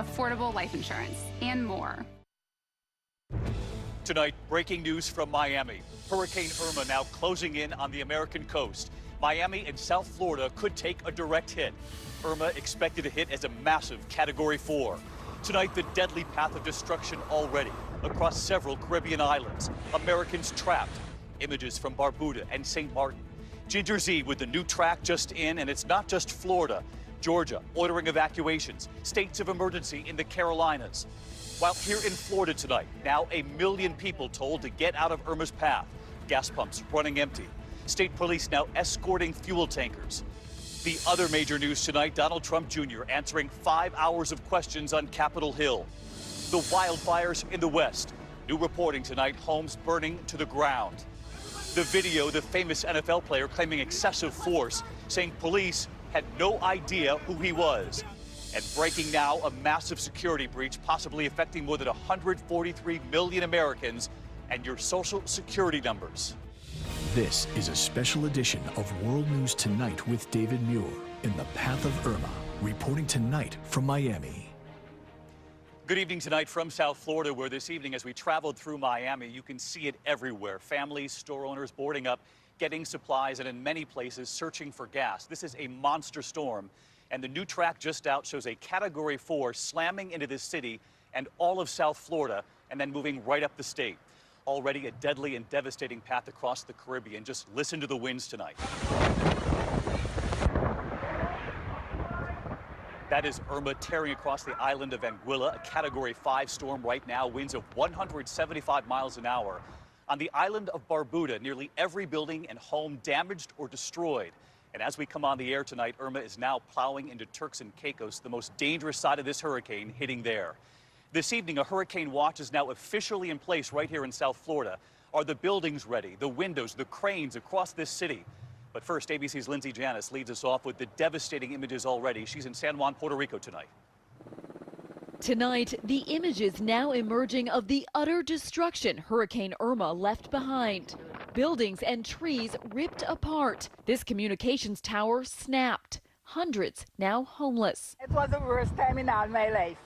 affordable life insurance, and more. Tonight, breaking news from Miami. Hurricane Irma now closing in on the American coast. Miami and South Florida could take a direct hit. Irma expected to hit as a massive Category 4. Tonight, the deadly path of destruction already across several Caribbean islands. Americans trapped. Images from Barbuda and St. Martin. Ginger Z with the new track just in, and it's not just Florida. Georgia ordering evacuations. States of emergency in the Carolinas. While here in Florida tonight, now 1 million people told to get out of Irma's path. Gas pumps running empty. State police now escorting fuel tankers. The other major news tonight, Donald Trump Jr. answering 5 hours of questions on Capitol Hill. The wildfires in the West. New reporting tonight, homes burning to the ground. The video, the famous NFL player claiming excessive force, saying police had no idea who he was. And breaking now, a massive security breach possibly affecting more than 143 million Americans and your social security numbers. This is a special edition of World News Tonight with David Muir in the path of Irma, reporting tonight from Miami. Good evening tonight from South Florida, where this evening as we traveled through Miami, you can see it everywhere. Families, store owners boarding up, getting supplies, and in many places searching for gas. This is a monster storm, and the new track just out shows a Category 4 slamming into this city and all of South Florida and then moving right up the state. Already a deadly and devastating path across the Caribbean. Just listen to the winds tonight. That is Irma tearing across the island of Anguilla, a Category 5 storm right now, winds of 175 miles an hour. On the island of Barbuda, nearly every building and home damaged or destroyed. And as we come on the air tonight, Irma is now plowing into Turks and Caicos, the most dangerous side of this hurricane, hitting there. This evening, a hurricane watch is now officially in place right here in South Florida. Are the buildings ready? The windows, the cranes across this city? But first, ABC's Lindsay Janis leads us off with the devastating images already. She's in San Juan, Puerto Rico tonight. Tonight, the images now emerging of the utter destruction Hurricane Irma left behind. Buildings and trees ripped apart. This communications tower snapped. Hundreds now homeless. It was the worst time in all my life,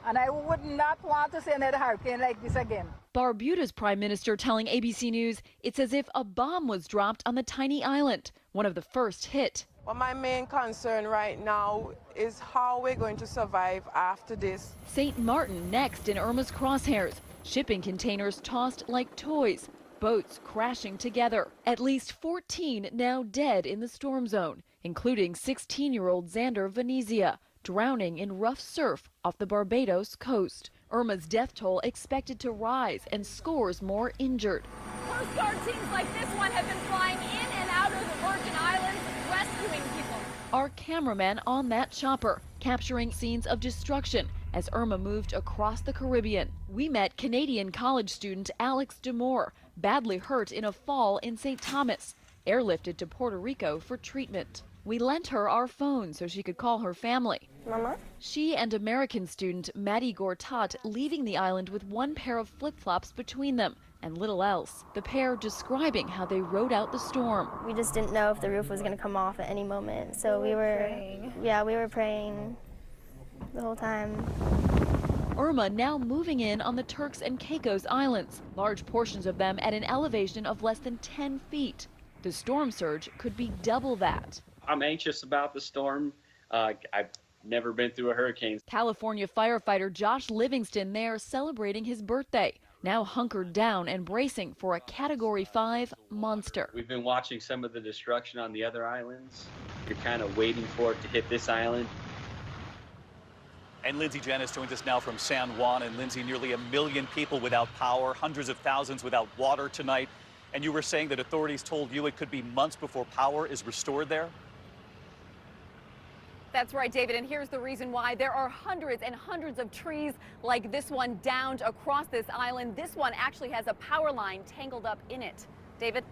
and I would not want to see another hurricane like this again. Barbuda's prime minister telling ABC News it's as if a bomb was dropped on the tiny island, one of the first hit. Well, my main concern right now is how we're going to survive after this. St. Martin next in Irma's crosshairs. Shipping containers tossed like toys. Boats crashing together. At least 14 now dead in the storm zone, including 16-year-old Xander Venezia, drowning in rough surf off the Barbados coast. Irma's death toll expected to rise and scores more injured. Coast Guard teams like this one have been flying in and out of the Virgin Islands, rescuing people. Our cameraman on that chopper, capturing scenes of destruction as Irma moved across the Caribbean. We met Canadian college student Alex Demore, badly hurt in a fall in St. Thomas, airlifted to Puerto Rico for treatment. We lent her our phone so she could call her family. Mama? She and American student Maddie Gortat leaving the island with one pair of flip-flops between them and little else. The pair describing how they rode out the storm. We just didn't know if the roof was going to come off at any moment. So we were praying the whole time. Irma now moving in on the Turks and Caicos Islands, large portions of them at an elevation of less than 10 feet. The storm surge could be double that. I'm anxious about the storm. I've never been through a hurricane. California firefighter Josh Livingston there celebrating his birthday, now hunkered down and bracing for a Category 5 monster. We've been watching some of the destruction on the other islands. You're kind of waiting for it to hit this island. And Lindsay Janis joins us now from San Juan. And Lindsay, nearly 1 million people without power, hundreds of thousands without water tonight. And you were saying that authorities told you it could be months before power is restored there? That's right, David, and here's the reason why. There are hundreds and hundreds of trees like this one downed across this island. This one actually has a power line tangled up in it. David?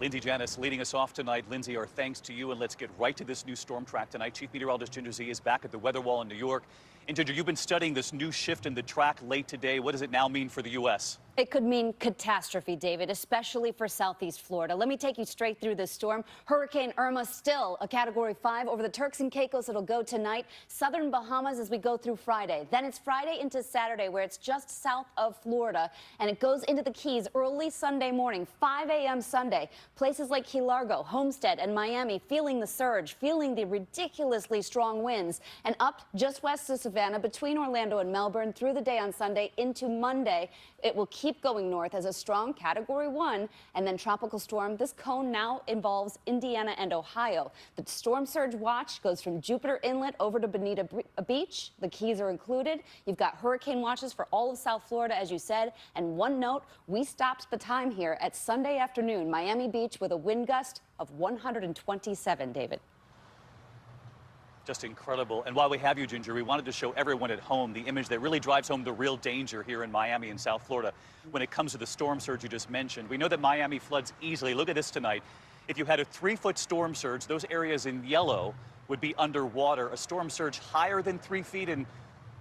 Lindsay Janis leading us off tonight. Lindsay, our thanks to you, and let's get right to this new storm track tonight. Chief Meteorologist Ginger Z is back at the weather wall in New York. And Ginger, you've been studying this new shift in the track late today. What does it now mean for the U.S.? It could mean catastrophe, David, especially for southeast Florida. Let me take you straight through this storm. Hurricane Irma still a Category 5 over the Turks and Caicos. It'll go tonight. Southern Bahamas as we go through Friday. Then it's Friday into Saturday where it's just south of Florida. And it goes into the Keys early Sunday morning, 5 a.m. Sunday. Places like Key Largo, Homestead, and Miami feeling the surge, feeling the ridiculously strong winds. And up just west of Savannah between Orlando and Melbourne through the day on Sunday into Monday. It will keep going north as a strong Category 1 and then tropical storm. This cone now involves Indiana and Ohio. The storm surge watch goes from Jupiter Inlet over to Bonita Beach. The Keys are included. You've got hurricane watches for all of South Florida, as you said. And one note, we stopped the time here at Sunday afternoon, Miami Beach, with a wind gust of 127, David. Just incredible. And while we have you, Ginger, we wanted to show everyone at home the image that really drives home the real danger here in Miami and South Florida when it comes to the storm surge you just mentioned. We know that Miami floods easily. Look at this tonight. If you had a 3-foot storm surge, those areas in yellow would be underwater. A storm surge higher than 3 feet, and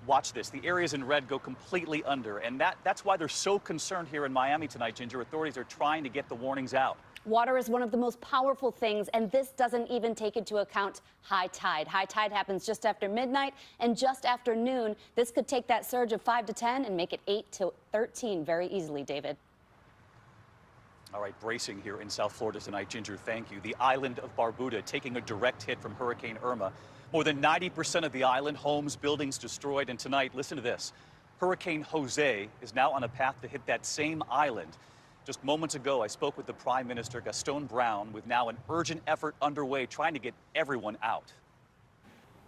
watch this. The areas in red go completely under. And that's why they're so concerned here in Miami tonight, Ginger. Authorities are trying to get the warnings out. Water is one of the most powerful things, and this doesn't even take into account high tide. High tide happens just after midnight and just after noon. This could take that surge of 5 to 10 and make it 8 to 13 very easily, David. All right, bracing here in South Florida tonight, Ginger, thank you. The island of Barbuda taking a direct hit from Hurricane Irma. More than 90% of the island, homes, buildings destroyed. And tonight, listen to this. Hurricane Jose is now on a path to hit that same island. Just moments ago, I spoke with the Prime Minister, Gaston Brown, with now an urgent effort underway trying to get everyone out.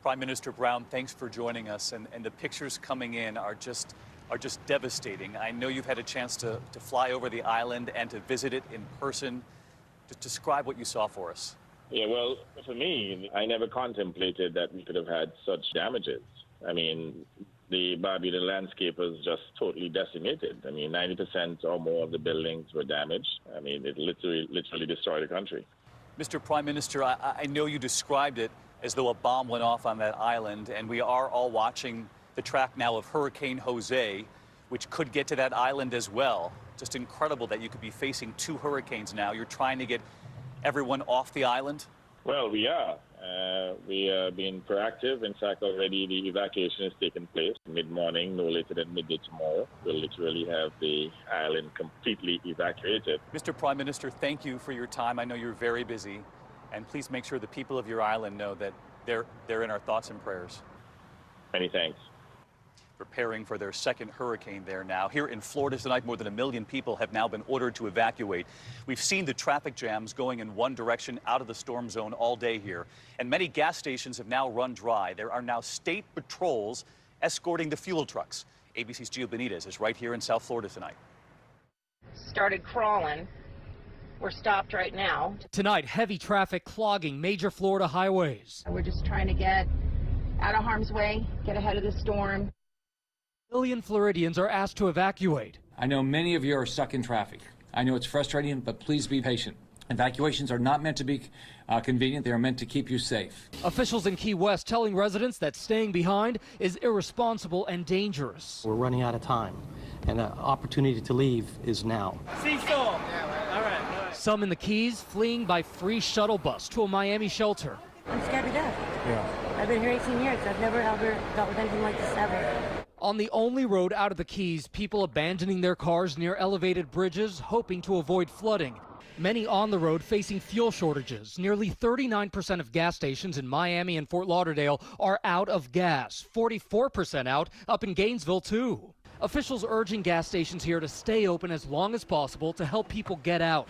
Prime Minister Brown, thanks for joining us. And the pictures coming in are just devastating. I know you've had a chance to fly over the island and to visit it in person. Just describe what you saw for us. Yeah, well, for me, I never contemplated that we could have had such damages. I mean, the Barbuda landscape was just totally decimated. I mean, 90% or more of the buildings were damaged. I mean, it literally destroyed the country. Mr. Prime Minister, I know you described it as though a bomb went off on that island, and we are all watching the track now of Hurricane Jose, which could get to that island as well. Just incredible that you could be facing 2 hurricanes now. You're trying to get everyone off the island? Well, we are. We are being proactive. In fact, already the evacuation has taken place. Mid-morning, no later than midday tomorrow, we'll literally have the island completely evacuated. Mr. Prime Minister, thank you for your time. I know you're very busy. And please make sure the people of your island know that they're in our thoughts and prayers. Many thanks. Preparing for their second hurricane there now. Here in Florida tonight, more than 1 million people have now been ordered to evacuate. We've seen the traffic jams going in one direction out of the storm zone all day here. And many gas stations have now run dry. There are now state patrols escorting the fuel trucks. ABC's Gio Benitez is right here in South Florida tonight. Started crawling. We're stopped right now. Tonight, heavy traffic clogging major Florida highways. We're just trying to get out of harm's way, get ahead of the storm. Million Floridians are asked to evacuate. I know many of you are stuck in traffic. I know it's frustrating, but please be patient. Evacuations are not meant to be convenient. They are meant to keep you safe. Officials in Key West telling residents that staying behind is irresponsible and dangerous. We're running out of time, and the opportunity to leave is now. Seesaw. All right. Some in the Keys fleeing by free shuttle bus to a Miami shelter. I'm scared to death. Yeah. I've been here 18 years. I've never ever dealt with anything like this ever. On the only road out of the Keys, people abandoning their cars near elevated bridges, hoping to avoid flooding. Many on the road facing fuel shortages. Nearly 39% of gas stations in Miami and Fort Lauderdale are out of gas. 44% out up in Gainesville, too. Officials urging gas stations here to stay open as long as possible to help people get out.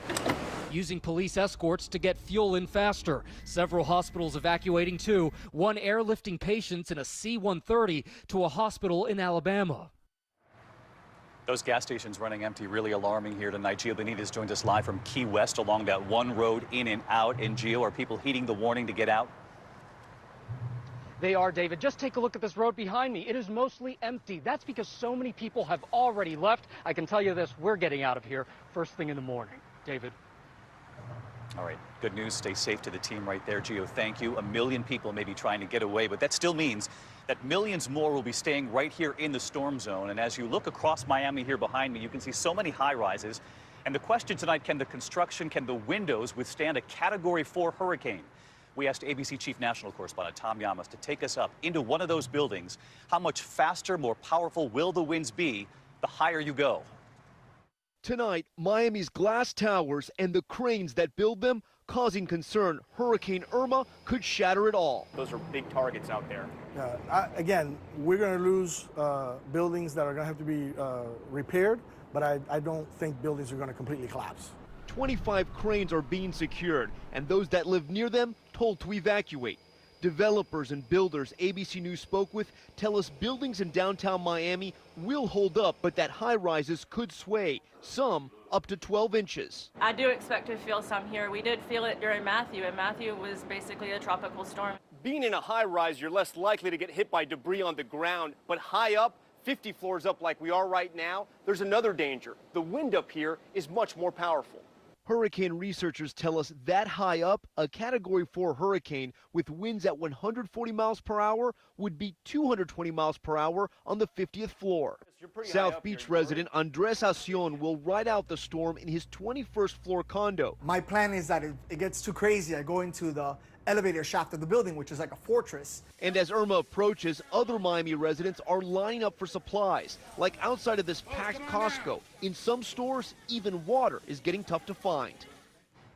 Using police escorts to get fuel in faster. Several hospitals evacuating too. One airlifting patients in a C-130 to a hospital in Alabama. Those gas stations running empty, really alarming here tonight. Gio Benitez joins us live from Key West along that one road in and out. And Gio, are people heeding the warning to get out? They are, David. Just take a look at this road behind me. It is mostly empty. That's because so many people have already left. I can tell you this, we're getting out of here first thing in the morning. David. All right, good news. Stay safe to the team right there. Gio, thank you. 1 million people may be trying to get away, but that still means that millions more will be staying right here in the storm zone. And as you look across Miami here behind me, you can see so many high rises. And the question tonight, can the construction, can the windows withstand a Category 4 hurricane? We asked ABC Chief National Correspondent Tom Llamas to take us up into one of those buildings. How much faster, more powerful will the winds be the higher you go? Tonight, Miami's glass towers and the cranes that build them causing concern Hurricane Irma could shatter it all. Those are big targets out there. Again, we're going to lose buildings that are going to have to be repaired, but I don't think buildings are going to completely collapse. 25 cranes are being secured, and those that live near them told to evacuate. Developers and builders ABC News spoke with tell us buildings in downtown Miami will hold up, but that high-rises could sway, some up to 12 inches. I do expect to feel some here. We did feel it during Matthew, and Matthew was basically a tropical storm. Being in a high-rise, you're less likely to get hit by debris on the ground, but high up, 50 floors up like we are right now, there's another danger. The wind up here is much more powerful. Hurricane researchers tell us that high up, a Category 4 hurricane with winds at 140 miles per hour would be 220 miles per hour on the 50th floor. South Beach resident Andres Acion will ride out the storm in his 21st floor condo. My plan is that it gets too crazy, I go into the elevator shaft of the building, which is like a fortress. And as Irma approaches, other Miami residents are lining up for supplies, like outside of this packed Costco. In some stores, even water is getting tough to find.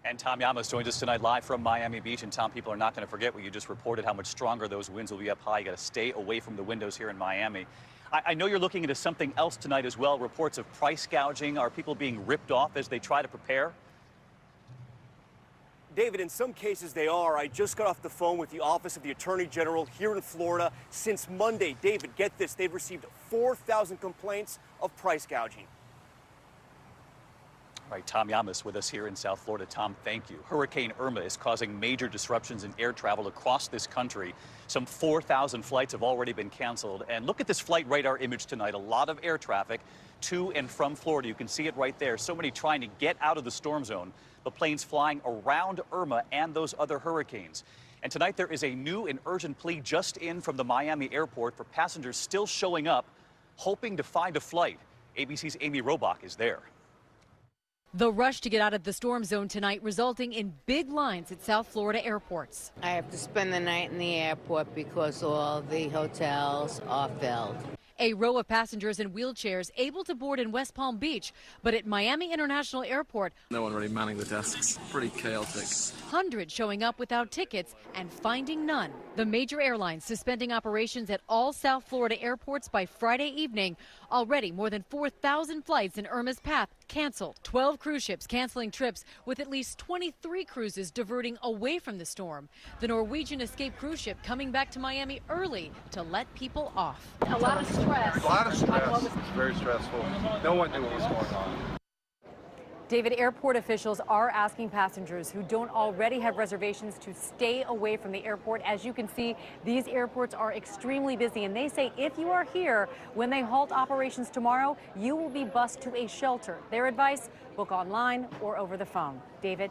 And Tom Llamas joins us tonight live from Miami Beach. And Tom, people are not going to forget what you just reported, how much stronger those winds will be up high. You got to stay away from the windows here in Miami. I know you're looking into something else tonight as well, reports of price gouging. Are people being ripped off as they try to prepare? David, in some cases they are. I just got off the phone with the Office of the Attorney General here in Florida. Since Monday, David, get this, they've received 4,000 complaints of price gouging. All right, Tom Llamas with us here in South Florida. Tom, thank you. Hurricane Irma is causing major disruptions in air travel across this country. Some 4,000 flights have already been canceled. And look at this flight radar image tonight. A lot of air traffic to and from Florida. You can see it right there. So many trying to get out of the storm zone. The planes flying around Irma and those other hurricanes. And tonight there is a new and urgent plea just in from the Miami airport for passengers still showing up, hoping to find a flight. ABC's Amy Robach is there. The rush to get out of the storm zone tonight resulting in big lines at South Florida airports. I have to spend the night in the airport because all the hotels are filled. A row of passengers in wheelchairs able to board in West Palm Beach, but at Miami International Airport, no one really manning the desks. Pretty chaotic. Hundreds showing up without tickets and finding none. The major airlines suspending operations at all South Florida airports by Friday evening. Already more than 4,000 flights in Irma's path canceled. 12 cruise ships canceling trips, with at least 23 cruises diverting away from the storm. The Norwegian Escape cruise ship coming back to Miami early to let people off. A lot of stress. A lot of stress. It's very stressful. No one knew what was going on. David, airport officials are asking passengers who don't already have reservations to stay away from the airport. As you can see, these airports are extremely busy, and they say if you are here when they halt operations tomorrow, you will be bused to a shelter. Their advice, book online or over the phone. David?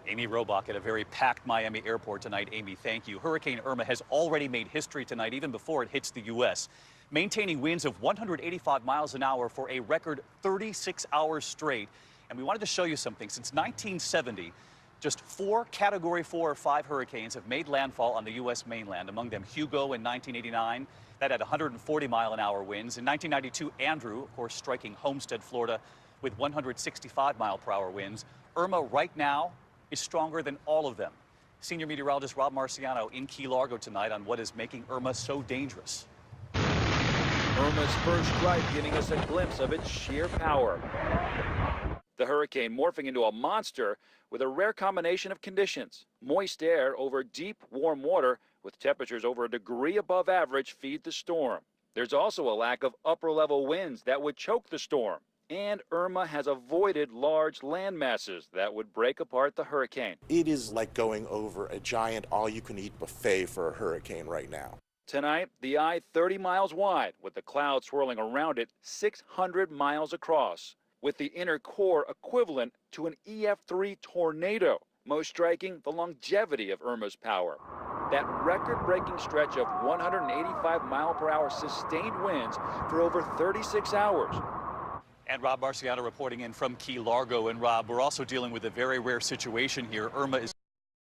Amy Robach at a very packed Miami airport tonight. Amy, thank you. Hurricane Irma has already made history tonight, even before it hits the U.S., maintaining winds of 185 miles an hour for a record 36 hours straight. And we wanted to show you something. Since 1970, just 4 Category 4 or 5 hurricanes have made landfall on the U.S. mainland, among them Hugo in 1989. That had 140-mile-an-hour winds. In 1992, Andrew, of course, striking Homestead, Florida, with 165-mile-per-hour winds. Irma right now is stronger than all of them. Senior meteorologist Rob Marciano in Key Largo tonight on what is making Irma so dangerous. Irma's first strike giving us a glimpse of its sheer power. The hurricane morphing into a monster with a rare combination of conditions. Moist air over deep, warm water with temperatures over a degree above average feed the storm. There's also a lack of upper-level winds that would choke the storm. And Irma has avoided large land masses that would break apart the hurricane. It is like going over a giant all-you-can-eat buffet for a hurricane right now. Tonight, the eye 30 miles wide, with the clouds swirling around it 600 miles across, with the inner core equivalent to an EF3 tornado. Most striking, the longevity of Irma's power. that record-breaking stretch of 185-mile-per-hour sustained winds for over 36 hours. And Rob Marciano reporting in from Key Largo. And Rob, we're also dealing with a very rare situation here. Irma is